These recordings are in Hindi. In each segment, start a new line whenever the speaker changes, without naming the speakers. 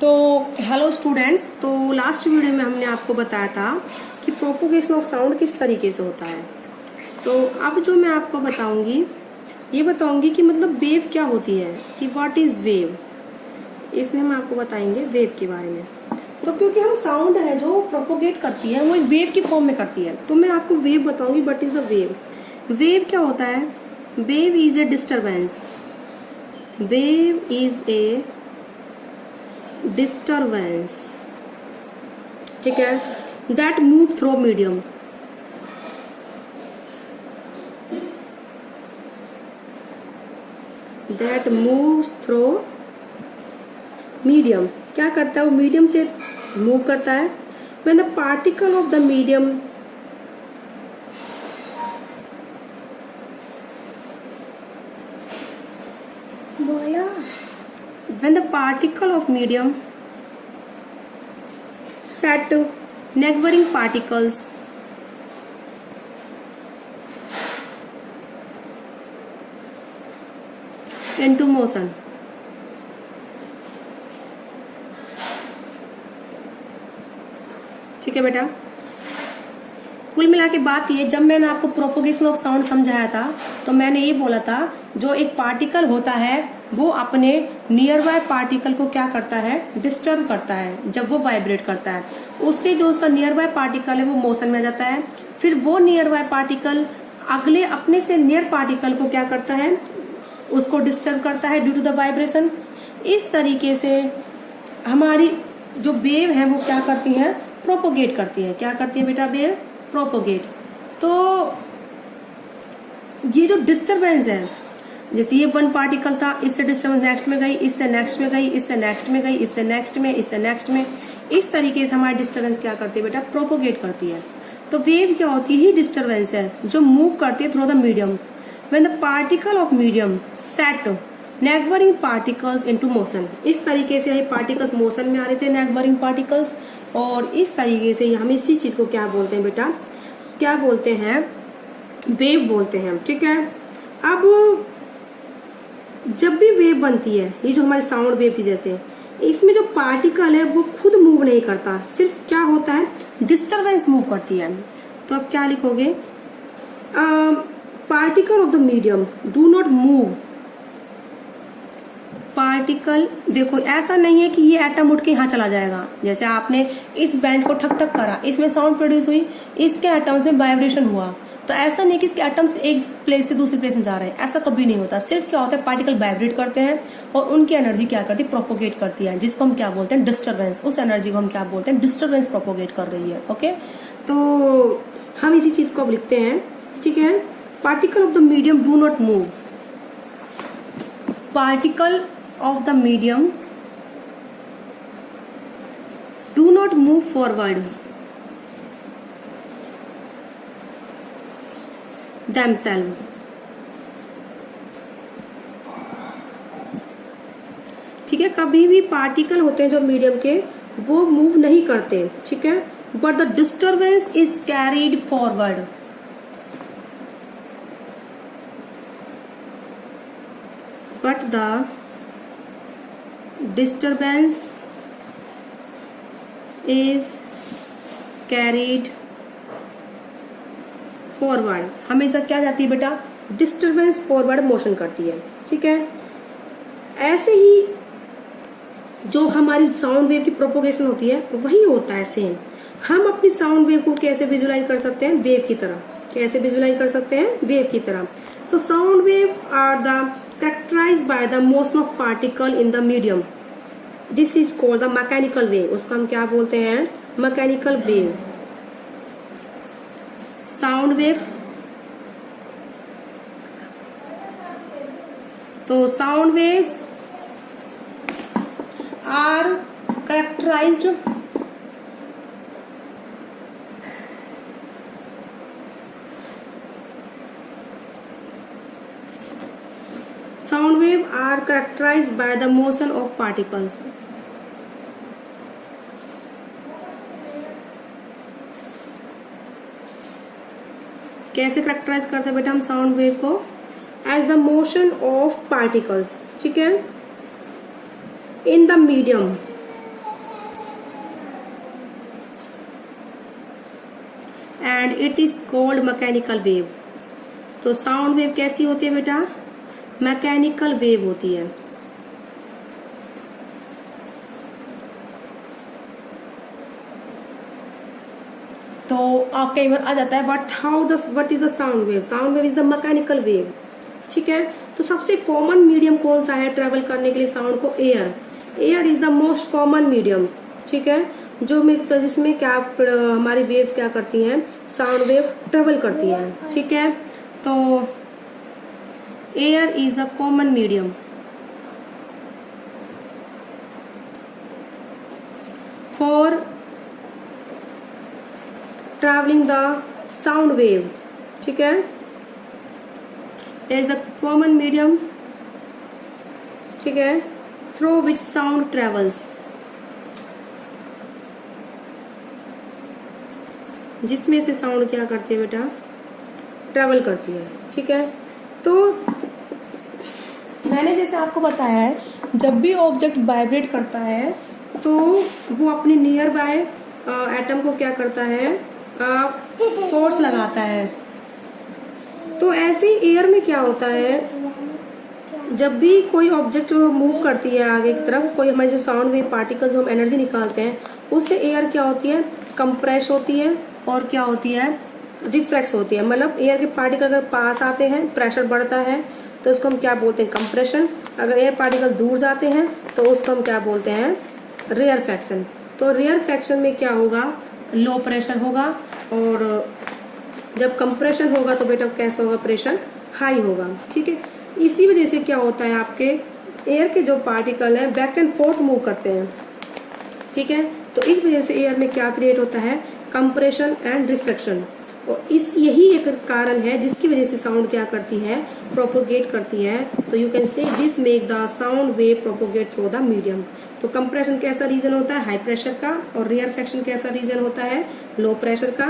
तो हेलो स्टूडेंट्स, तो लास्ट वीडियो में हमने आपको बताया था कि प्रोपोगेशन ऑफ साउंड किस तरीके से होता है। तो अब जो मैं आपको बताऊंगी ये बताऊंगी कि मतलब वेव क्या होती है, कि व्हाट इज वेव। इसमें हम आपको बताएंगे वेव के बारे में। तो क्योंकि हम साउंड है जो प्रोपोगेट करती है वो एक वेव की फॉर्म में करती है, तो मैं आपको वेव बताऊंगी। What is the wave. Wave क्या होता है? Wave is a disturbance. Wave is a disturbance, ठीक है, that move through medium. That moves through medium. क्या करता है वो? मीडियम से मूव करता है। When the particle of the medium बोलो। When the particle of medium set neighboring particles into motion, ठीक है बेटा। कुल मिला के बात ये, जब मैंने आपको प्रोपोगेशन ऑफ साउंड समझाया था तो मैंने ये बोला था जो एक पार्टिकल होता है वो अपने नियर बाय पार्टिकल को क्या करता है? डिस्टर्ब करता है। जब वो वाइब्रेट करता है उससे जो उसका नियर बाय पार्टिकल है वो मोशन में आ जाता है। फिर वो नियर बाय पार्टिकल अगले अपने से नियर पार्टिकल को क्या करता है? उसको डिस्टर्ब करता है ड्यू टू द वाइब्रेशन। इस तरीके से हमारी जो वेव है वो क्या करती है? प्रोपोगेट करती है। क्या करती है बेटा? Wave propagate. तो ये जो डिस्टरबेंस है, जैसे ये वन पार्टिकल था, इससे डिस्टरबेंस नेक्स्ट में गई, इससे नेक्स्ट में गई, इससे नेक्स्ट में गई, इससे नेक्स्ट में, इससे नेक्स्ट में, इस तरीके से हमारी डिस्टरबेंस क्या करती है बेटा? प्रोपोगेट करती है। तो वेव क्या होती है? डिस्टरबेंस है जो मूव करती है through the medium. When the particle of medium set neighbouring particles into motion. इस तरीके से ये पार्टिकल्स मोशन में आ रहे थे, नेगबरिंग पार्टिकल्स, और इस तरीके से हम इसी चीज को क्या बोलते हैं बेटा? क्या बोलते हैं? वेव बोलते हैं, ठीक है। अब जब भी वेव बनती है, ये जो हमारी साउंड वेव थी, जैसे इसमें जो पार्टिकल है वो खुद मूव नहीं करता, सिर्फ क्या होता है? डिस्टरबेंस मूव करती है। तो अब क्या लिखोगे? Particle of the medium do not move. Particle, देखो ऐसा नहीं है कि ये एटम उठ के यहाँ चला जाएगा। जैसे आपने इस बेंच को ठक ठक करा, इसमें साउंड प्रोड्यूस हुई, इसके एटम्स में वाइब्रेशन हुआ, तो ऐसा नहीं कि इसके एटम्स एक प्लेस से दूसरी प्लेस में जा रहे हैं, ऐसा कभी नहीं होता। सिर्फ क्या होता है? पार्टिकल वाइब्रेट करते हैं और उनकी एनर्जी क्या करती है? प्रोपोगेट करती है, जिसको हम क्या बोलते हैं? डिस्टरबेंस। उस एनर्जी को हम क्या बोलते हैं? डिस्टरबेंस प्रोपोगेट कर रही है। ओके, तो हम इसी चीज को अब लिखते हैं, ठीक है। Particle of the medium do not move. Particle of the medium do not move forward themselves। ठीक है, कभी भी पार्टिकल होते हैं जो मीडियम के, वो मूव नहीं करते, ठीक है, but the disturbance is carried forward. But the disturbance is carried forward। हमेशा क्या जाती है बेटा? डिस्टरबेंस फॉरवर्ड मोशन करती है, ठीक है। ऐसे ही जो हमारी साउंड वेव की प्रोपोगेशन होती है वही होता है सेम। हम अपनी साउंड वेव को कैसे विजुलाइज कर सकते हैं? वेव की तरह। कैसे विजुलाइज कर सकते हैं? वेव की तरह। तो sound wave are the characterized by the motion of particle in the medium. This is called the mechanical wave. उसको हम क्या बोलते हैं? Mechanical wave. Sound waves. तो sound waves are characterized sound wave are characterized by the motion of particles। कैसे करेक्टराइज करते हैं बेटा हम साउंड वेव को? As the motion of particles, ठीक है, in the medium and it is called mechanical wave. तो साउंड वेव कैसी होती है बेटा? मैकेनिकल वेव होती है। तो आप कई बार आ जाता है what is the sound wave? Sound wave is the mechanical wave. ठीक है, तो सबसे कॉमन मीडियम कौन सा है ट्रेवल करने के लिए साउंड को? Air. Air is the most common medium. ठीक है, जिसमें क्या हमारी वेव्स क्या करती हैं? साउंड वेव ट्रेवल करती हैं। ठीक है, तो air is the common medium for travelling the sound wave. ठीक है, इज द कॉमन मीडियम, ठीक है, थ्रू विच साउंड ट्रेवल्स, जिसमें से साउंड क्या करती है बेटा? ट्रेवल करती है। ठीक है, तो मैंने जैसे आपको बताया है, जब भी ऑब्जेक्ट वाइब्रेट करता है तो वो अपने नियर बाय एटम को क्या करता है? फोर्स लगाता है। तो ऐसे ही एयर में क्या होता है, जब भी कोई ऑब्जेक्ट मूव करती है आगे की तरफ, कोई हमारे जो साउंड वेव पार्टिकल्स हम एनर्जी निकालते हैं, उससे एयर क्या होती है? कंप्रेस होती है और क्या होती है? रिफ्लेक्स होती है। मतलब एयर के पार्टिकल अगर पास आते हैं, प्रेशर बढ़ता है, तो उसको हम क्या बोलते हैं? कंप्रेशन। अगर एयर पार्टिकल दूर जाते हैं तो उसको हम क्या बोलते हैं? रेयरफेक्शन। तो रेयरफेक्शन में क्या होगा? लो प्रेशर होगा, और जब कंप्रेशन होगा तो बेटा कैसा होगा? प्रेशर हाई होगा। ठीक है, इसी वजह से क्या होता है, आपके एयर के जो पार्टिकल है बैक एंड फोर्थ मूव करते हैं। ठीक है, तो इस वजह से एयर में क्या क्रिएट होता है? Compression and reflection. और यही एक कारण है जिसकी वजह से साउंड क्या करती है? प्रोपोगेट करती है। तो you can say this make the sound wave propagate through the medium. तो कंप्रेशन कैसा रीजन होता है? हाई प्रेशर का। और रेयरफेक्शन कैसा रीजन होता है? लो प्रेशर का।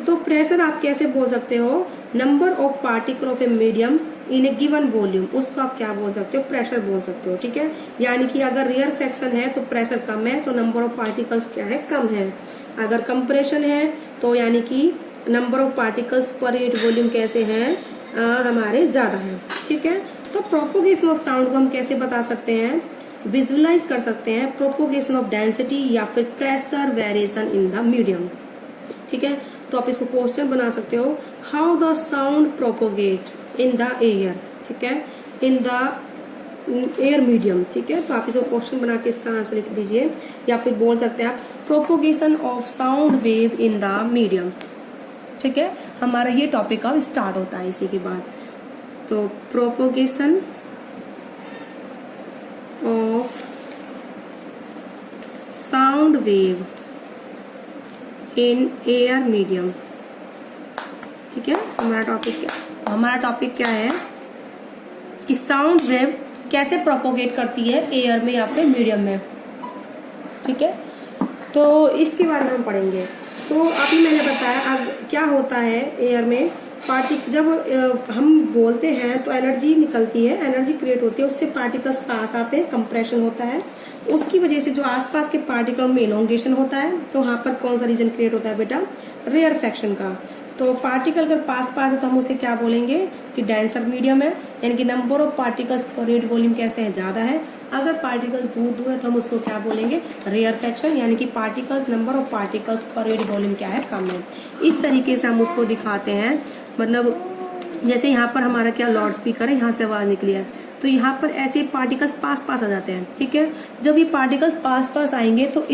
तो प्रेशर आप कैसे बोल सकते हो? Number of particle of a medium in A given volume, उसको आप क्या बोल सकते हो? प्रेशर बोल सकते हो। ठीक है, यानी कि अगर रेयरफेक्शन है तो प्रेशर कम है, तो नंबर ऑफ पार्टिकल्स क्या है? कम है। अगर कंप्रेशन है तो यानी कि number of particles per unit volume कैसे हैं? हमारे ज्यादा है। ठीक है, तो प्रोपोगेशन ऑफ साउंड को हम कैसे बता सकते हैं? विजुअलाइज कर सकते हैं प्रोपोगेशन ऑफ डेंसिटी या फिर pressure variation in the medium. ठीक है, तो आप इसको क्वेश्चन बना सकते हो, how the sound propagate in the air. ठीक है, इन द एयर मीडियम। ठीक है, तो आप इसको क्वेश्चन बना के इसका आंसर लिख दीजिए, या फिर बोल सकते हैं आप propagation of sound wave in the medium. ठीक है, हमारा ये टॉपिक अब स्टार्ट होता है इसी के बाद। तो propagation of sound wave in air medium. ठीक है, हमारा टॉपिक क्या है कि साउंड वेव कैसे प्रोपोगेट करती है एयर में या फिर मीडियम में। ठीक है, तो इसके बारे में हम पढ़ेंगे। तो अभी मैंने बताया अब क्या होता है एयर में जब हम बोलते हैं तो एनर्जी निकलती है, एनर्जी क्रिएट होती है, उससे पार्टिकल्स पास आते हैं, कंप्रेशन होता है, उसकी वजह से जो आसपास के पार्टिकल में इलोंगेशन होता है, तो वहां पर कौन सा रीजन क्रिएट होता है बेटा? रेयरफेक्शन का। तो पार्टिकल अगर पास पास है तो हम उसे क्या बोलेंगे कि डेंसर मीडियम है, यानी कि number of particles per unit volume कैसे है? ज्यादा है। अगर पार्टिकल्स दूर दूर है तो हम उसको क्या बोलेंगे? रेयरफेक्शन, यानी कि particles number of particles per unit volume क्या है? कम है। इस तरीके से हम उसको दिखाते हैं। मतलब जैसे यहाँ पर हमारा क्या लाउड स्पीकर है, यहाँ से आवाज निकली है, तो यहाँ पर ऐसे पार्टिकल्स पास पास आ जाते हैं। ठीक है, जब ये पार्टिकल्स पास पास आएंगे तो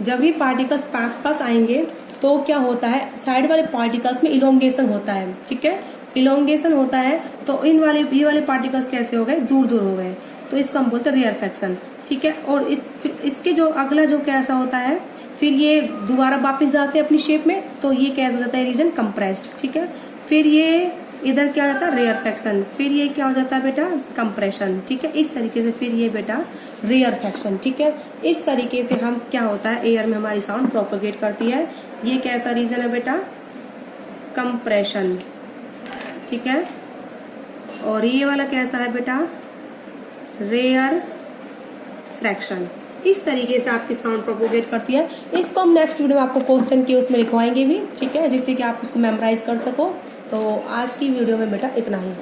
जब ये पार्टिकल्स पास पास आएंगे तो क्या होता है? साइड वाले पार्टिकल्स में इलोंगेशन होता है। ठीक है, इलोंगेशन होता है तो ये वाले पार्टिकल्स कैसे हो गए? दूर दूर हो गए, तो इसको हम बोलते हैं रेयरफेक्शन। ठीक है, और इसके जो अगला जो कैसा होता है, फिर ये दोबारा वापस जाते हैं अपनी शेप में, तो ये कैसा हो जाता है? Region compressed. ठीक है, फिर ये इधर क्या हो जाता है? रेयरफेक्शन। फिर ये क्या हो जाता है बेटा? कंप्रेशन। ठीक है, इस तरीके से फिर ये बेटा रेयरफेक्शन। ठीक है, इस तरीके से हम क्या होता है एयर में हमारी साउंड प्रोपोगेट करती है। ये कैसा रीजन है बेटा? कंप्रेशन। ठीक है, और ये वाला कैसा है बेटा? Rarefaction. इस तरीके से आपकी साउंड प्रोपोगेट करती है। इसको हम नेक्स्ट वीडियो में आपको क्वेश्चन के उसमें लिखवाएंगे भी, ठीक है, जिससे कि आप उसको मेमोराइज कर सको। तो आज की वीडियो में बेटा इतना ही।